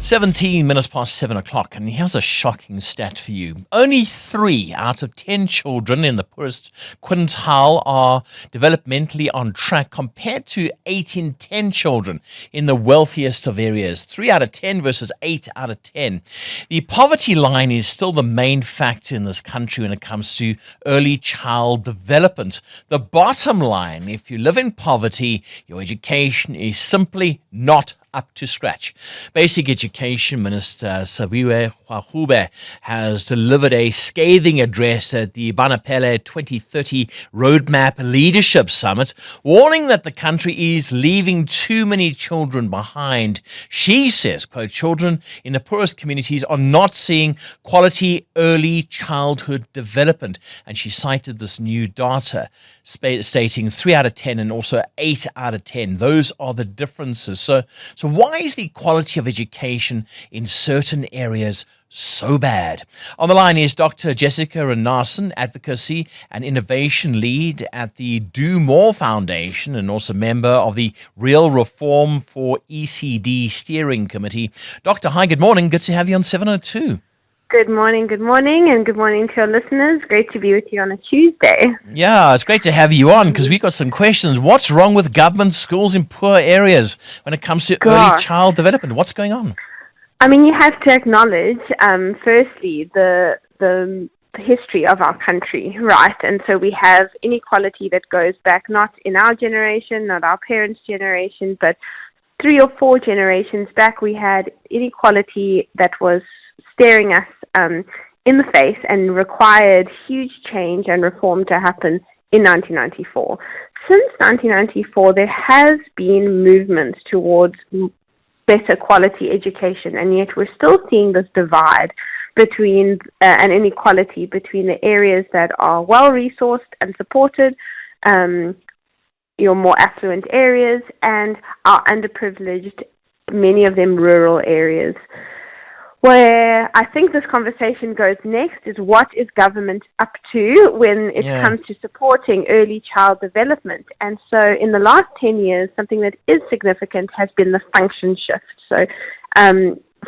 17 minutes past 7 o'clock, and here's a shocking stat for you. Only 3 out of 10 children in the poorest quintile are developmentally on track, compared to 8 in 10 children in the wealthiest of areas. 3 out of 10 versus 8 out of 10. The poverty line is still the main factor in this country when it comes to early child development. The bottom line, if you live in poverty, your education is simply not up to scratch. Basic Education Minister Saviwe Gwagube has delivered a scathing address at the Banapele 2030 Roadmap Leadership Summit, warning that the country is leaving too many children behind. She says, quote, children in the poorest communities are not seeing quality early childhood development. And she cited this new data stating 3 out of 10 and also 8 out of 10. Those are the differences. So why is the quality of education in certain areas so bad? On the line is Dr. Jessica Ronaase, Advocacy and Innovation Lead at the Do More Foundation and also member of the Real Reform for ECD Steering Committee. Doctor, hi, good morning. Good to have you on 702. Good morning, and good morning to your listeners. Great to be with you on a Tuesday. Yeah, it's great to have you on because we've got some questions. What's wrong with government schools in poor areas when it comes to early child development? What's going on? I mean, you have to acknowledge, firstly, the history of our country, right? And so we have inequality that goes back not in our generation, not our parents' generation, but 3 or 4 generations back. We had inequality that was staring us in the face and required huge change and reform to happen in 1994. Since 1994, there has been movement towards better quality education, and yet we're still seeing this divide between an inequality between the areas that are well-resourced and supported, your more affluent areas, and our underprivileged, many of them rural areas. Where I think this conversation goes next is what is government up to when it comes to supporting early child development. And so in the last 10 years, something that is significant has been the function shift. So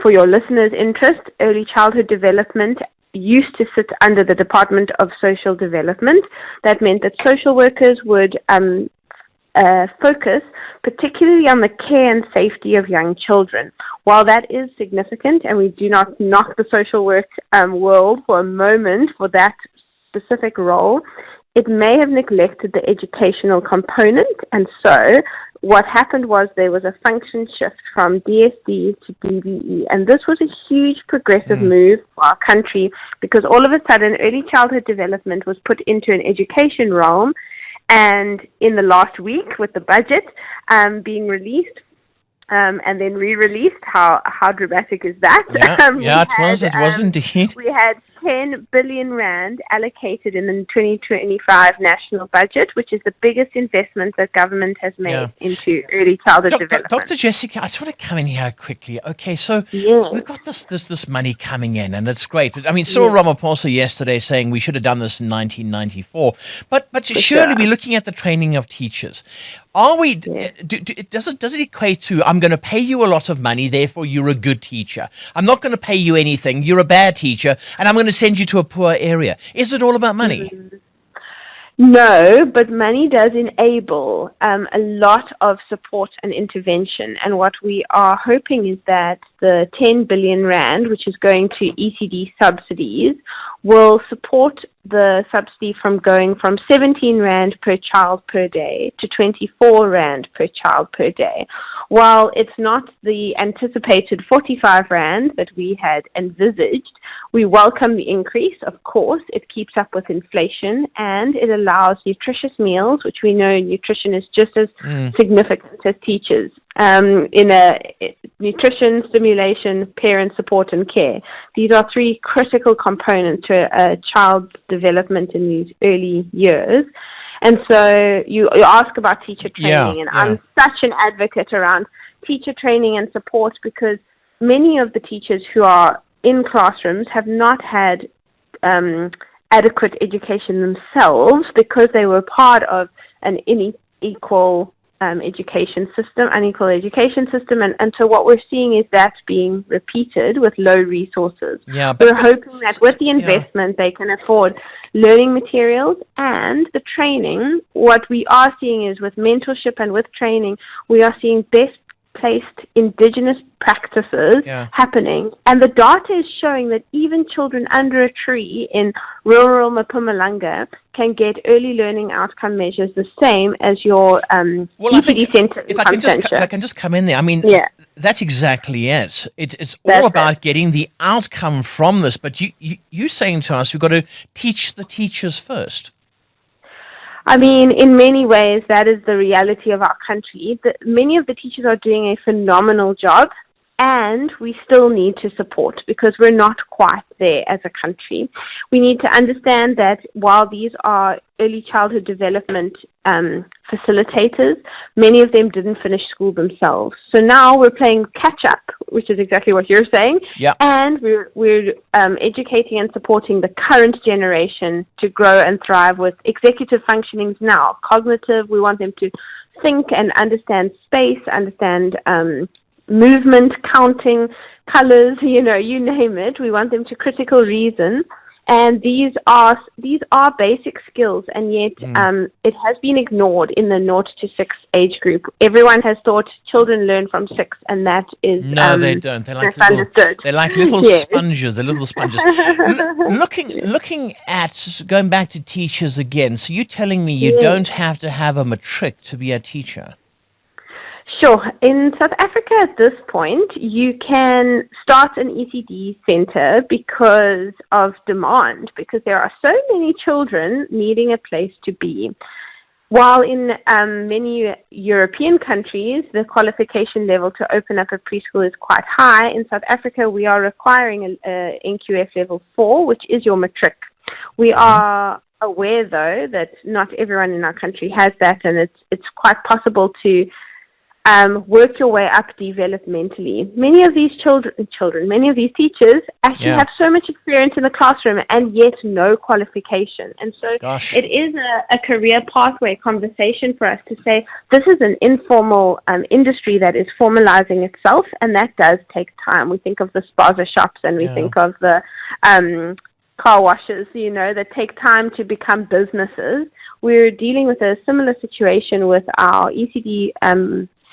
for your listeners' interest, early childhood development used to sit under the Department of Social Development. That meant that social workers would focus particularly on the care and safety of young children. While that is significant, and we do not knock the social work world for a moment for that specific role, it may have neglected the educational component. And so what happened was there was a function shift from DSD to DBE. And this was a huge progressive move for our country because all of a sudden early childhood development was put into an education realm. And in the last week, with the budget being released and then re-released, how dramatic is that? It was indeed. We had 10 billion rand allocated in the 2025 national budget, which is the biggest investment that government has made into early childhood development. Dr. Jessica, I just want to come in here quickly. Okay, so we've got this money coming in, and it's great. I mean, Cyril Ramaphosa yesterday saying we should have done this in 1994, but surely we're looking at the training of teachers. Are we? Does it equate to I'm going to pay you a lot of money, therefore you're a good teacher? I'm not going to pay you anything. You're a bad teacher, and I'm going to send you to a poor area. Is it all about money? No, but money does enable a lot of support and intervention. And what we are hoping is that the 10 billion rand, which is going to ECD subsidies, will support the subsidy from going from 17 rand per child per day to 24 rand per child per day. While it's not the anticipated 45 rand that we had envisaged, we welcome the increase. Of course, it keeps up with inflation and it allows nutritious meals, which we know nutrition is just as significant as teachers. In nutrition, stimulation, parent support, and care. These are 3 critical components to a child's development in these early years. And so you ask about teacher training, and I'm such an advocate around teacher training and support because many of the teachers who are in classrooms have not had adequate education themselves because they were part of an unequal education system, unequal education system, and so what we're seeing is that being repeated with low resources. Yeah, We're hoping that with the investment they can afford learning materials and the training. What we are seeing is with mentorship and with training, we are seeing best placed indigenous practices happening, and the data is showing that even children under a tree in rural Mpumalanga can get early learning outcome measures the same as your ECD center. If I can just come in there, I mean, that's exactly it. It's all about getting the outcome from this. But you're saying to us, we've got to teach the teachers first. I mean, in many ways, that is the reality of our country. Many of the teachers are doing a phenomenal job, and we still need to support because we're not quite there as a country. We need to understand that while these are early childhood development facilitators, many of them didn't finish school themselves. So now we're playing catch up, which is exactly what you're saying. And we're educating and supporting the current generation to grow and thrive with executive functionings now. Cognitive, we want them to think and understand space, understand movement, counting, colors, you name it. We want them to critical reason. And these are basic skills, and yet it has been ignored in the 0 to 6 age group. Everyone has thought children learn from 6, and that is no, they don't. They're like little sponges. They're little sponges. Looking at going back to teachers again. So you're telling me you don't have to have a matric to be a teacher? Sure. In South Africa at this point, you can start an ECD center because of demand, because there are so many children needing a place to be. While in many European countries, the qualification level to open up a preschool is quite high, in South Africa, we are requiring a NQF level 4, which is your matric. We are aware, though, that not everyone in our country has that, and it's quite possible to work your way up developmentally. Many of these many of these teachers actually have so much experience in the classroom and yet no qualification. And so it is a career pathway conversation for us to say this is an informal industry that is formalizing itself, and that does take time. We think of the spaza shops and we think of the car washes, that take time to become businesses. We're dealing with a similar situation with our ECD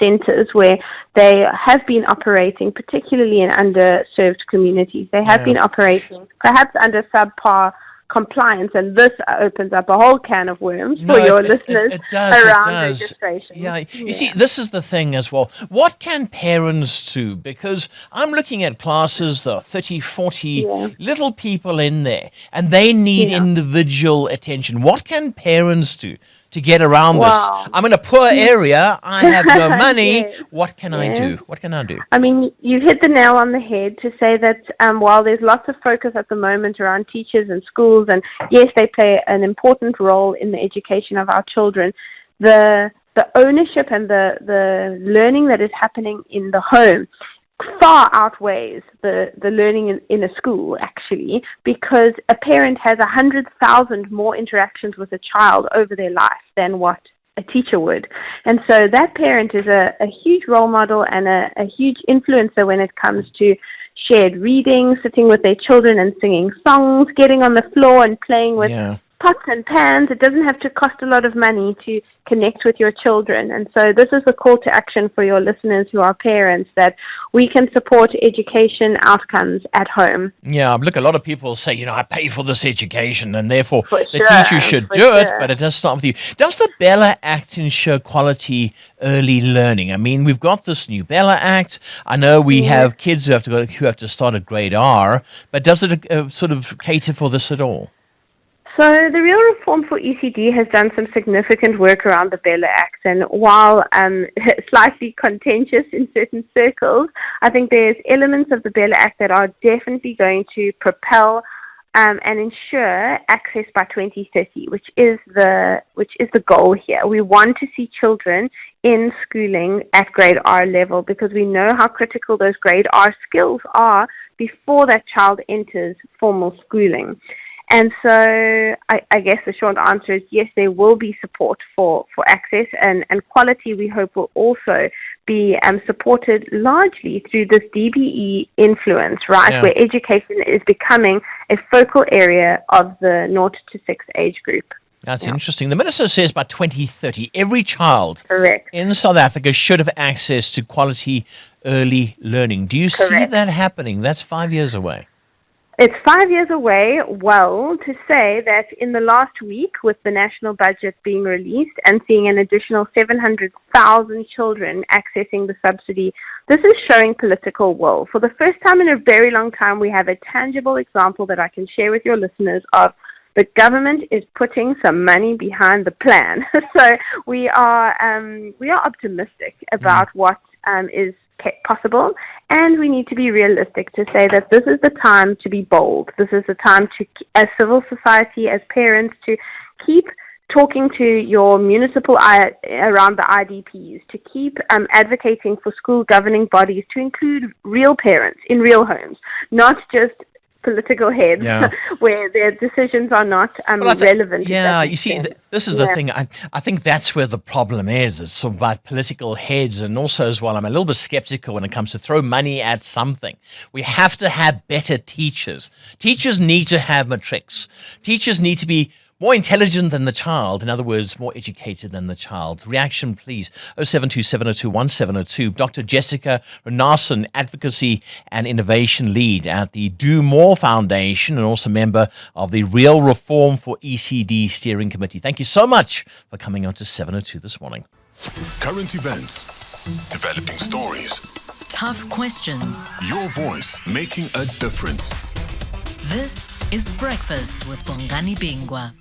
centers where they have been operating, particularly in underserved communities. They have been operating perhaps under subpar compliance, and this opens up a whole can of worms for your listeners around registration. You see, this is the thing as well. What can parents do? Because I'm looking at classes, there are 30, 40 little people in there, and they need individual attention. What can parents do to get around this? I'm in a poor area. I have no money. What can I do? What can I do? I mean, you hit the nail on the head to say that while there's lots of focus at the moment around teachers and schools, and yes, they play an important role in the education of our children, the ownership and the learning that is happening in the home far outweighs the learning in a school, actually, because a parent has 100,000 more interactions with a child over their life than what a teacher would. And so that parent is a huge role model and a huge influencer when it comes to shared reading, sitting with their children and singing songs, getting on the floor and playing with pots and pans. It doesn't have to cost a lot of money to connect with your children. And so this is the call to action for your listeners who are parents, that we can support education outcomes at home. Yeah, look, a lot of people say, I pay for this education and therefore the teacher should do it, but it does start with you. Does the Bella Act ensure quality early learning? I mean, we've got this new Bella Act. I know we have kids who have to start at grade R, but does it sort of cater for this at all? So the Real Reform for ECD has done some significant work around the Bella Act, and while slightly contentious in certain circles, I think there's elements of the Bella Act that are definitely going to propel and ensure access by 2030, which is the goal here. We want to see children in schooling at grade R level because we know how critical those grade R skills are before that child enters formal schooling. And so I guess the short answer is yes, there will be support for access, and quality we hope will also be supported largely through this DBE influence, right, Yeah. where education is becoming a focal area of the 0 to 6 age group. That's interesting. The minister says by 2030, every child Correct. in South Africa should have access to quality early learning. Do you see Correct. that happening? That's 5 years away. It's 5 years away. Well, to say that in the last week, with the national budget being released and seeing an additional 700,000 children accessing the subsidy, this is showing political will. For the first time in a very long time, we have a tangible example that I can share with your listeners of the government is putting some money behind the plan. So we are optimistic about what is possible, and we need to be realistic to say that this is the time to be bold. This is the time to, as civil society, as parents, to keep talking to your municipal around the IDPs, to keep advocating for school governing bodies to include real parents in real homes, not just political heads where their decisions are not relevant. Yeah, you see, this is the thing. I think that's where the problem is. It's sort of about political heads, and also as well, I'm a little bit skeptical when it comes to throw money at something. We have to have better teachers. Teachers need to have matrics. Teachers need to be more intelligent than the child. In other words, more educated than the child. Reaction, please. 0727021702. Dr. Jessica Ronaase, Advocacy and Innovation Lead at the Do More Foundation and also member of the Real Reform for ECD Steering Committee. Thank you so much for coming on to 702 this morning. Current events, developing stories, tough questions. Your voice making a difference. This is Breakfast with Bongani Bingwa.